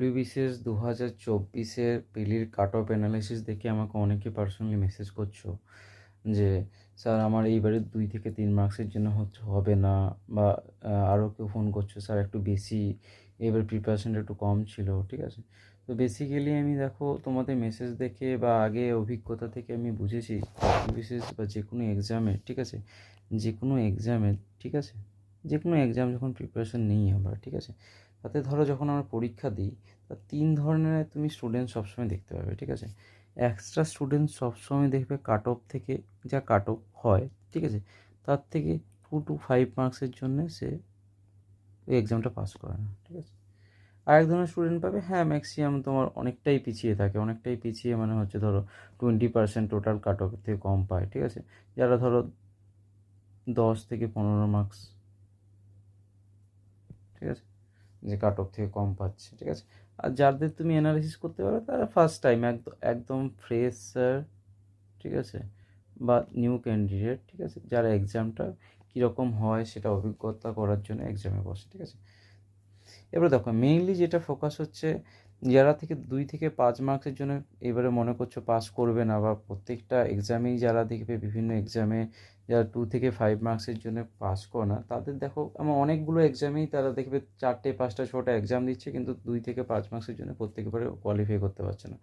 WBCS 2024-এর প্রিলির cut off analysis দেখে আমাকে অনেকে পার্সোনালি মেসেজ করছো যে স্যার আমার এইবারে 2 থেকে 3 মার্কসের জন্য হবে না, বা আরও কেউ ফোন করছো স্যার একটু বেশি, এবার প্রিপারেশনটা একটু কম ছিল। ঠিক আছে, তো বেসিক্যালি আমি দেখো তোমাদের মেসেজ দেখে বা আগে অভিজ্ঞতা থেকে আমি বুঝেছি WBCS বা যে কোনো এক্সামে, ঠিক আছে, যে কোনো এক্সামে, ঠিক আছে, যে কোনো এক্সাম যখন প্রিপারেশন নিই আমরা, ঠিক আছে, তাতে ধরো যখন আমরা পরীক্ষা দিই, তা 3 ধরনের তুমি স্টুডেন্ট সবসময় দেখতে পাবে। ঠিক আছে, এক্সট্রা স্টুডেন্ট সবসময় দেখবে কাট অফ থেকে, যা কাট অফ হয়, ঠিক আছে, তার থেকে 2 to 5 মার্কসের জন্যে সে ওই এক্সামটা পাস করে না। ঠিক আছে, আরেক ধরনের স্টুডেন্ট পাবে, হ্যাঁ ম্যাক্সিমাম তোমার অনেকটাই পিছিয়ে থাকে, অনেকটাই পিছিয়ে মানে হচ্ছে ধরো 20% টোটাল কাট অফের থেকে কম পায়। ঠিক আছে, যারা ধরো 10 থেকে 15 মার্কস, ঠিক আছে, যে কাট অফ থেকে কম পাচ্ছে। ঠিক আছে, আর যাদের তুমি অ্যানালিসিস করতে পারো তারা ফার্স্ট টাইম একদম ফ্রেশার, ঠিক আছে, বা নিউ ক্যান্ডিডেট, ঠিক আছে, যারা এক্সামটা কীরকম হয় সেটা অভিজ্ঞতা করার জন্য এক্সামে বসে। ঠিক আছে, এবার দেখো মেইনলি যেটা ফোকাস হচ্ছে যারা থেকে 2 থেকে 5 মার্কসের জন্য এবারে মনে করছো পাস করবে না, বা প্রত্যেকটা এক্সামেই যারা দেখবে বিভিন্ন এক্সামে যারা 2 থেকে 5 মার্কসের জন্য পাস করে না, তাদের দেখো আমার অনেকগুলো এক্সামেই তারা দেখবে 4টে 5টা 6টা এক্সাম দিচ্ছে, কিন্তু 2 থেকে 5 মার্কসের জন্য প্রত্যেকবারে কোয়ালিফাই করতে পারছে না।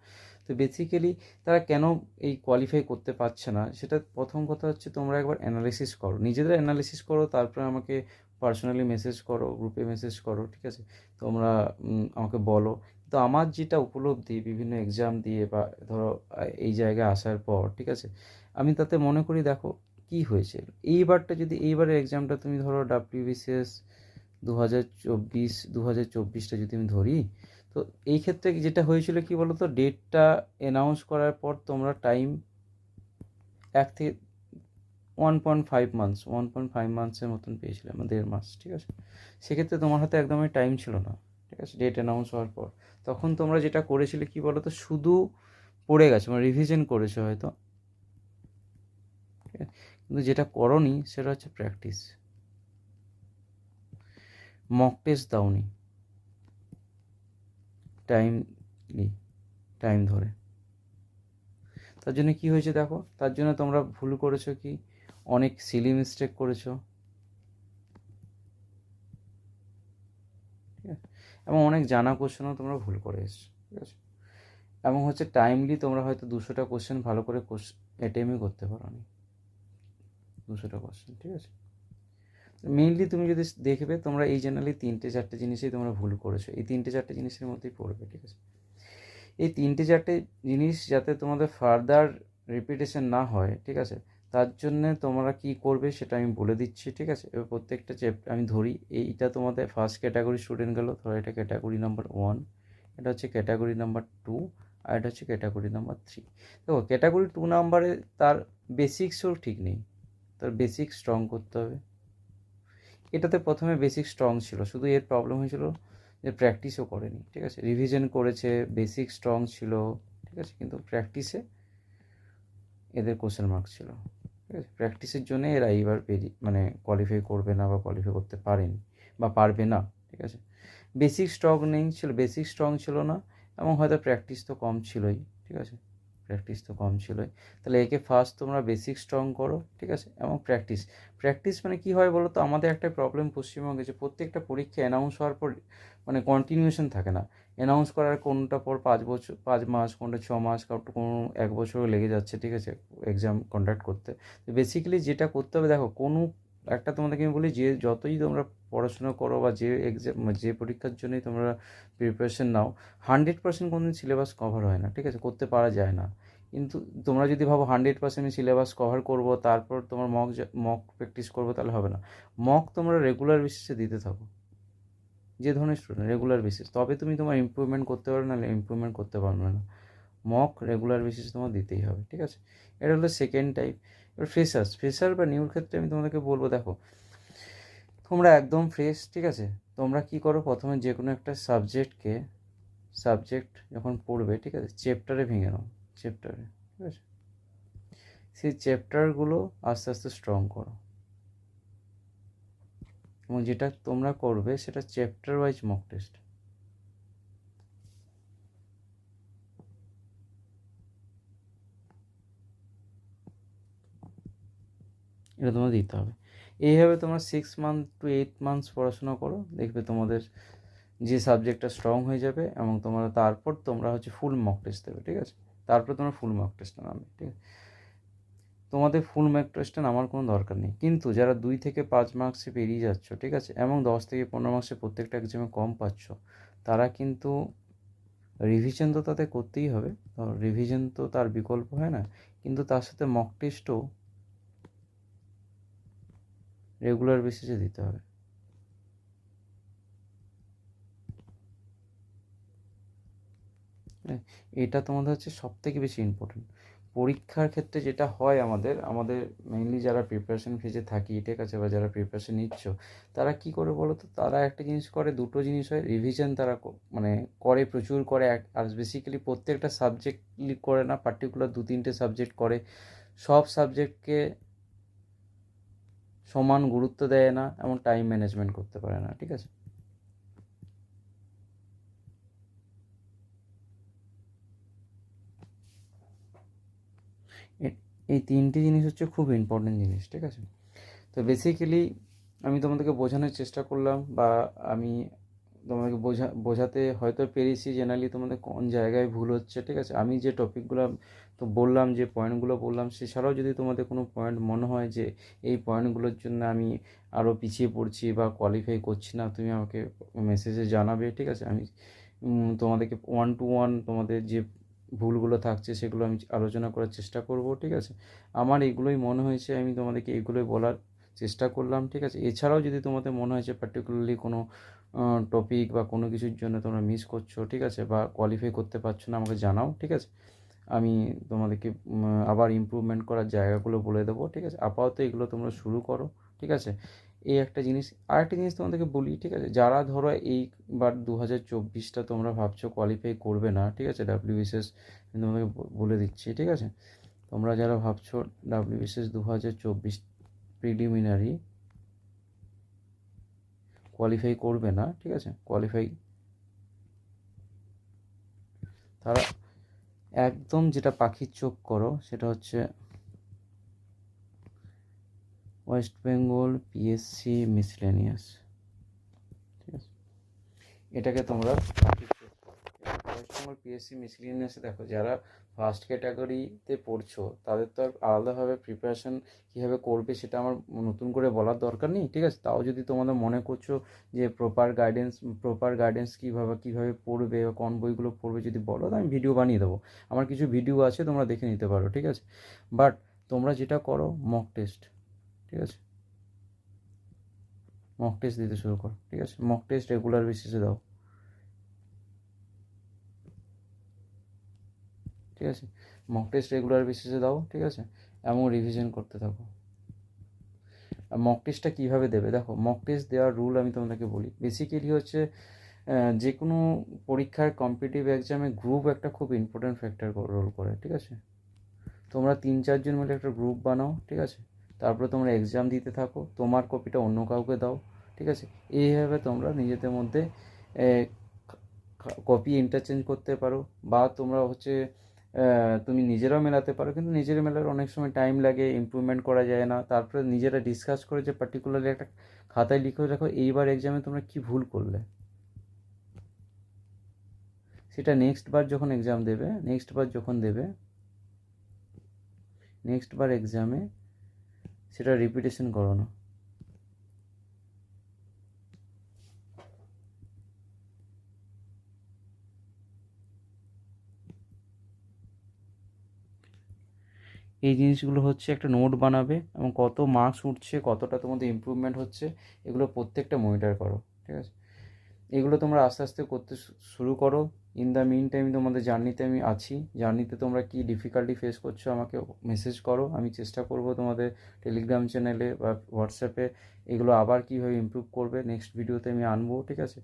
তো বেসিক্যালি তারা কেন এই কোয়ালিফাই করতে পারছে না, সেটা প্রথম কথা হচ্ছে তোমরা একবার অ্যানালিসিস করো, নিজেদের অ্যানালিসিস করো, তারপরে আমাকে পার্সোনালি মেসেজ করো, গ্রুপে মেসেজ করো। ঠিক আছে, তোমরা আমাকে বলো। তো আমার যেটা উপলব্ধি বিভিন্ন এক্সাম দিয়ে বা ধরো এই জায়গায় আসার পর, ঠিক আছে, আমি তাতে মনে করি দেখো কি হয়েছে এইবারটা, যদি এইবারের এক্সামটা তুমি ধরো WBCS 2024টা যদি আমি ধরি, তো এই ক্ষেত্রে যেটা হয়েছিল কি বলো তো, ডেটটা অ্যানাউন্স করার পর তোমরা টাইম 1 থেকে 1.5 মান্থসের মতন পেয়েছিলাম, 1.5 মাস। ঠিক আছে, সেক্ষেত্রে তোমার হাতে একদমই টাইম ছিল না। ঠিক আছে, ডেট অ্যানাউন্স হওয়ার পর তখন তোমরা যেটা করেছিলে কি বলো তো, শুধু পড়ে গেছো, মানে রিভিশন করেছো হয়তো, ঠিক আছে, কিন্তু যেটা করনি সেটা হচ্ছে প্র্যাকটিস। মক টেস্ট দাওনি টাইমলি, টাইম ধরে। তার জন্য কি হয়েছে দেখো, তার জন্য তোমরা ভুল করেছো, কি অনেক সিলি মিস্টেক করেছো। ঠিক আছে, এবং অনেক জানা কোশ্চেনও তোমরা ভুল করে এসছো। ঠিক আছে, এবং হচ্ছে টাইমলি তোমরা হয়তো 200টা কোশ্চেন ভালো করে অ্যাটেম্পই করতে পারো নি, 200টা কোশ্চেন। ঠিক আছে, মেইনলি তুমি যদি দেখবে তোমরা এই জেনারেলি 3-4টে জিনিসই তোমরা ভুল করেছো, এই 3-4টে জিনিসের মধ্যেই পড়বে। ঠিক আছে, এই 3-4টে জিনিস যাতে তোমাদের ফার্দার রিপিটেশন না হয়, ঠিক আছে, তার জন্যে তোমরা কি করবে সেটা আমি বলে দিচ্ছি। ঠিক আছে, এবার প্রত্যেকটা চ্যাপ্টার আমি ধরি, এইটা তোমাদের ফার্স্ট ক্যাটাগরি স্টুডেন্ট গেলো, ধরো এটা ক্যাটাগরি নাম্বার 1, এটা হচ্ছে ক্যাটাগরি নাম্বার 2, আর এটা হচ্ছে ক্যাটাগরি নাম্বার 3। দেখো ক্যাটাগরি 2 নাম্বারে তার বেসিক্সও ঠিক নেই, তার বেসিক স্ট্রং করতে হবে। এটাতে প্রথমে বেসিক স্ট্রং ছিল, শুধু এর প্রবলেম হয়েছিল যে প্র্যাকটিসও করেনি। ঠিক আছে, রিভিশন করেছে, বেসিক স্ট্রং ছিল, ঠিক আছে, কিন্তু প্র্যাকটিসে এদের কোশ্চেন মার্ক ছিল। ঠিক আছে, প্র্যাকটিসের জন্য এরা এইবার মানে কোয়ালিফাই করবে না, বা কোয়ালিফাই করতে পারেনি বা পারবে না। ঠিক আছে, বেসিক স্ট্রং নেই ছিল, বেসিক স্ট্রং ছিল না, এবং হয়তো প্র্যাকটিস তো কম ছিলই। ঠিক আছে, প্র্যাকটিস তো কম ছিলই, তাহলে একে ফার্স্ট তোমরা বেসিক স্ট্রং করো। ঠিক আছে, এবং প্র্যাকটিস, প্র্যাকটিস মানে কী হয় বলো তো, আমাদের একটা প্রবলেম পশ্চিমবঙ্গে যে প্রত্যেকটা পরীক্ষা অ্যানাউন্স হওয়ার পর মানে কন্টিনিউশন থাকে না, অ্যানাউন্স করার কোনটা পর 5 মাস, কোনটা 6 মাস, কাউটা কোনো 1 বছরও লেগে যাচ্ছে। ঠিক আছে, এক্সাম কন্ডাক্ট করতে। তো বেসিক্যালি যেটা করতে হবে দেখো, কোনো একটা তোমাদেরকে আমি বলি, যে যতই তোমরা পড়াশোনা করো বা যে এক্সাম যে পরীক্ষার জন্যই তোমরা প্রিপারেশন নাও, 100% কোনো দিন সিলেবাস কভার হয় না। ঠিক আছে, করতে পারা যায় না। কিন্তু তোমরা যদি ভাবো 100% আমি সিলেবাস কভার করবো, তারপর তোমার মক প্র্যাকটিস করবো, তাহলে হবে না। মক তোমরা রেগুলার বেসিসে দিতে থাকো, যে ধরনের স্টুডেন্ট রেগুলার বেসিস, তবে তুমি তোমার ইমপ্রুভমেন্ট করতে পারো, নাহলে ইমপ্রুভমেন্ট করতে পারবে না। মক রেগুলার বেসিস তোমার দিতেই হবে। ঠিক আছে, এটা হলো সেকেন্ড টাইপ। এবার ফ্রেশার বা নিউর ক্ষেত্রে আমি তোমাদেরকে বলবো, দেখো তোমরা একদম ফ্রেশ, ঠিক আছে, তোমরা কি করো, প্রথমে যে কোনো একটা সাবজেক্ট যখন পড়বে, ঠিক আছে, চ্যাপ্টারে ভেঙে নাও, চ্যাপ্টারে। ঠিক আছে, সেই চ্যাপ্টারগুলো আস্তে আস্তে স্ট্রং করো, এবং যেটা তোমরা করবে সেটা চ্যাপ্টার ওয়াইজ মক টেস্ট। এটা তোমাদের দিতে হবে। এইভাবে তোমরা 6 মান্থ টু 8 মান্থস পড়াশোনা করো, দেখবে তোমাদের যে সাবজেক্টটা স্ট্রং হয়ে যাবে এবং তোমরা তারপর তোমরা হচ্ছে ফুল মক টেস্ট দেবে, ঠিক আছে? তারপর তোমরা ফুল মক টেস্টে নামবে, ঠিক আছে? তোমাদের ফুল মক টেস্টে নামার কোনো দরকার নেই, কিন্তু যারা 2 থেকে 5 মার্কসে পেরিয়ে যাচ্ছ, ঠিক আছে, এবং 10 থেকে 15 মার্কসে প্রত্যেকটা এক্সামে কম পাচ্ছ, তারা কিন্তু রিভিশন তো তাদের করতেই হবে, রিভিশন তো তার বিকল্প হয় না, কিন্তু তার সাথে মক টেস্টও রেগুলার বেসিসে দিতে হবে। এটা তোমাদের হচ্ছে সবথেকে বেশি ইম্পর্টেন্ট পরীক্ষার ক্ষেত্রে। যেটা হয় আমাদের মেইনলি যারা প্রিপারেশন ফেজে থাকি, ঠিক আছে, বা যারা প্রিপারেশন নিচ্ছ, তারা কি করে বলো তো? তারা একটা জিনিস করে, দুটো জিনিস হয়, রিভিশন তারা মানে করে, প্রচুর করে, আর বেসিক্যালি প্রত্যেকটা সাবজেক্ট করে না, পার্টিকুলার 2-3টে সাবজেক্ট করে, সব সাবজেক্টকে সমান গুরুত্ব দেয় না এবং টাইম ম্যানেজমেন্ট করতে পারে না, ঠিক আছে? এই 3টে জিনিস হচ্ছে খুব ইম্পর্টেন্ট জিনিস, ঠিক আছে? তো বেসিক্যালি আমি তোমাদেরকে বোঝানোর চেষ্টা করলাম, বা আমি তোমাদেরকে বোঝাতে হয়তো পেরেছি জেনারেলি তোমাদের কোন জায়গায় ভুল হচ্ছে, ঠিক আছে? আমি যে টপিকগুলো তো বললাম, যে পয়েন্টগুলো বললাম, সেছাড়াও যদি তোমাদের কোনো পয়েন্ট মনে হয় যে এই পয়েন্টগুলোর জন্য আমি আরও পিছিয়ে পড়ছি বা কোয়ালিফাই করছি না, তুমি আমাকে মেসেজে জানাবে, ঠিক আছে? আমি তোমাদেরকে 1-to-1 তোমাদের যে ভুলগুলো থাকছে সেগুলো আমি আলোচনা করার চেষ্টা করব, ঠিক আছে? আমার এগুলোই মনে হয়েছে, আমি তোমাদেরকে এগুলোই বলার চেষ্টা করলাম, ঠিক আছে? এছাড়াও যদি তোমাদের মনে হয় যে পার্টিকুলারলি কোনো টপিক বা কোনো কিছুর জন্য তোমরা মিস করছো, ঠিক আছে, বা কোয়ালিফাই করতে পারছো না, আমাকে জানাও, ঠিক আছে? আমি তোমাদেরকে আবার ইমপ্রুভমেন্ট করার জায়গাগুলো বলে দেবো, ঠিক আছে? আপাতত এগুলো তোমরা শুরু করো, ঠিক আছে? এই একটা জিনিস। আরেকটা জিনিস তোমাদেরকে বলি, ঠিক আছে, যারা ধরো এইবার 2024টা তোমরা ভাবছো কোয়ালিফাই করবে না, ঠিক আছে, ডাব্লিউবিসিএস আমি তোমাদেরকে বলে দিচ্ছি, ঠিক আছে? তোমরা যারা ভাবছো ডাব্লিউবিসিএস 2024 প্রিলিমিনারি কোয়ালিফাই করবে না, ঠিক আছে, তারা একদম যেটা পাখির চোখ করো, সেটা হচ্ছে ওয়েস্ট বেঙ্গল পিএসসি মিসলেনিয়াস, ঠিক আছে? এটাকে তোমরা ওয়েস্ট বেঙ্গল পিএসসি মিসলেনিয়াসে দেখো, যারা ফার্স্ট ক্যাটাগরিতে পড়ছো তাদের তো আর আলাদাভাবে প্রিপারেশন কীভাবে করবে সেটা আমার নতুন করে বলার দরকার নেই, ঠিক আছে? তাও যদি তোমাদের মনে করছো যে প্রপার গাইডেন্স কীভাবে পড়বে বা কোন বইগুলো পড়বে যদি বলো, তো আমি ভিডিও বানিয়ে দেবো। আমার কিছু ভিডিও আছে, তোমরা দেখে নিতে পারো, ঠিক আছে? বাট তোমরা যেটা করো, মক টেস্ট, ঠিক আছে, মক টেস্ট দিতে শুরু করো, ঠিক আছে? মক টেস্ট রেগুলার বেসিসে দাও, ঠিক আছে? মক টেস্ট রেগুলার বেসিসে দাও, ঠিক আছে, এবং রিভিশন করতে থাকো। আর মক টেস্টটা কীভাবে দেবে দেখো, মক টেস্ট দেওয়ার রুল আমি তোমাদেরকে বলি। বেসিক্যালি হচ্ছে যে কোনো পরীক্ষার কম্পিটিটিভ এক্সামে গ্রুপ একটা খুব ইম্পর্ট্যান্ট ফ্যাক্টর রোল করে, ঠিক আছে? তোমরা 3-4 জন মিলে একটা গ্রুপ বানাও, ঠিক আছে? তারপরে তোমরা এক্সাম দিতে থাকো, তোমার কপিটা অন্য কাউকে দাও, ঠিক আছে? এইভাবে তোমরা নিজেদের মধ্যে কপি ইন্টারচেঞ্জ করতে পারো, বা তোমরা হচ্ছে তুমি নিজেরাও মেলাতে পারো, কিন্তু নিজেরা মেলার অনেক সময় টাইম লাগে, ইমপ্রুভমেন্ট করা যায় না। তারপরে নিজেরা ডিসকাস করে যে পার্টিকুলারলি একটা খাতায় লিখে রাখো এইবার এক্সামে তোমরা কী ভুল করলে, সেটা নেক্সট বার এক্সামে সেটা রিপিটেশন করো না। এই জিনিসগুলো হচ্ছে একটা নোট বানাবে, এবং কত মার্কস উঠছে, কতটা তোমাদের ইমপ্রুভমেন্ট হচ্ছে, এগুলো প্রত্যেকটা মনিটর করো, ঠিক আছে? এগুলো তোমরা আস্তে আস্তে করতে শুরু করো। ইন দ্য মিন টাইম তোমাদের জার্নিতে আমি আছি। জার্নিতে তোমরা কি ডিফিকাল্টি ফেস করছো আমাকে মেসেজ করো, আমি চেষ্টা করব তোমাদের টেলিগ্রাম চ্যানেলে বা হোয়াটসঅ্যাপে এগুলো আবার কীভাবে ইমপ্রুভ করবে নেক্সট ভিডিওতে আমি আনবো, ঠিক আছে?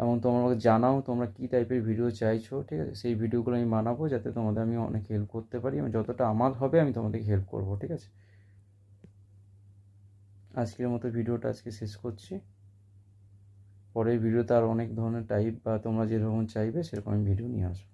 এবং তোমরা আমাকে জানাও তোমরা কী টাইপের ভিডিও চাইছো, ঠিক আছে? সেই ভিডিওগুলো আমি বানাবো, যাতে তোমাদের আমি অনেক হেল্প করতে পারি, এবং যতটা আমার হবে আমি তোমাদেরকে হেল্প করবো, ঠিক আছে? আজকের মতো ভিডিওটা আজকে শেষ করছি। পরের ভিডিওতে আর অনেক ধরনের টাইপ বা তোমরা যেরকম চাইবে সেরকম আমি ভিডিও নিয়ে আসবো।